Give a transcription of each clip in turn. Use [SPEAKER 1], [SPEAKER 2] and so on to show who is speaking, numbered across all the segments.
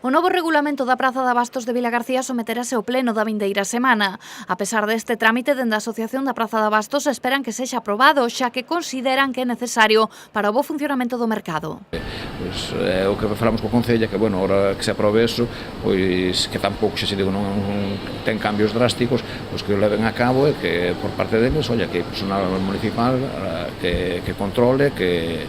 [SPEAKER 1] O novo regulamento da Praza de Abastos de Vilagarcía someterase ao pleno da vindeira semana. A pesar deste trámite, dende a Asociación da Praza de Abastos esperan que sexa aprobado, xa que consideran que é necesario para o bo funcionamento do mercado.
[SPEAKER 2] Pois o que falamos co Concello é que, bueno, ahora que se aprobe eso, pois que tampouco xa se digo non ten cambios drásticos, pois que o leven a cabo e que por parte deles, olla, que hai personal municipal que controle, que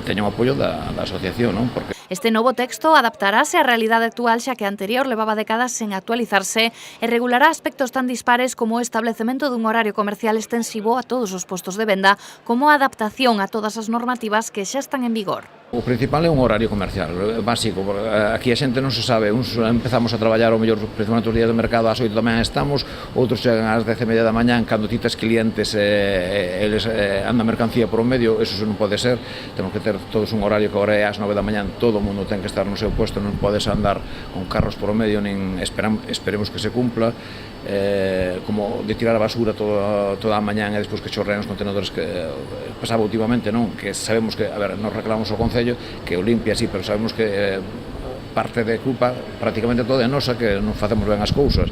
[SPEAKER 2] teña o apoio da asociación, non? Porque
[SPEAKER 1] este novo texto adaptarase á realidade actual, xa que a anterior levaba décadas sen actualizarse e regulará aspectos tan dispares como o establecemento dun horario comercial extensivo a todos os postos de venda, como a adaptación a todas as normativas que xa están en vigor.
[SPEAKER 2] O principal é un horario comercial, básico, porque aquí a xente non se sabe, uns empezamos a traballar o mellor principalmente os días de mercado ás 8 da mañá estamos, outros chegan ás 10:30 da mañá, cando ti tes clientes eles anda mercancía por o medio, eso non pode ser, temos que ter todos un horario que agora é ás 9 da mañá, todo o mundo ten que estar no seu posto, non podes andar con carros por o medio, nin esperemos que se cumpla, como de tirar a basura toda a mañá e despois que chorrean os contenedores que pasaba últimamente, non? Que sabemos que, a ver, nos reclamamos ao Concello que o limpia, sí, pero sabemos que parte de culpa prácticamente toda é nosa, que non facemos ben as cousas,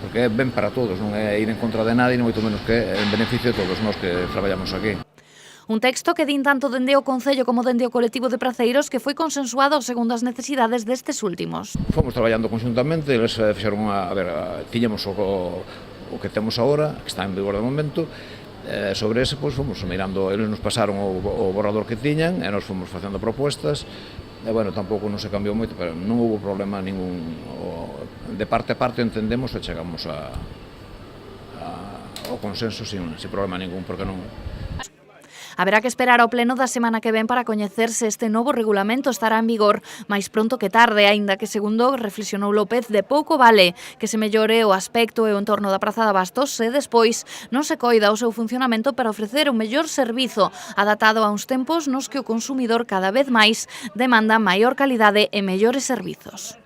[SPEAKER 2] porque é ben para todos, non é ir en contra de nadie, non moito menos que en beneficio de todos nós que traballamos aquí.
[SPEAKER 1] Un texto que din tanto dende o Concello como dende o colectivo de praceiros que foi consensuado segundo as necesidades destes últimos.
[SPEAKER 2] Fomos traballando conjuntamente, eles fixeron tiñamos o que temos agora, que está en vigor de momento, sobre ese, pois, fomos mirando, eles nos pasaron o borrador que tiñan e nos fomos facendo propostas, e, bueno, tampouco non se cambiou moito, pero non houve problema ningún, de parte a parte entendemos e chegamos ao consenso sin problema ningún, porque non.
[SPEAKER 1] Haberá que esperar ao pleno da semana que ven para coñecerse este novo regulamento estará en vigor máis pronto que tarde, aínda que, segundo reflexionou López, de pouco vale que se mellore o aspecto e o entorno da Praza de Abastos se despois non se coida o seu funcionamento para ofrecer un mellor servizo adaptado a uns tempos nos que o consumidor cada vez máis demanda maior calidade e mellores servizos.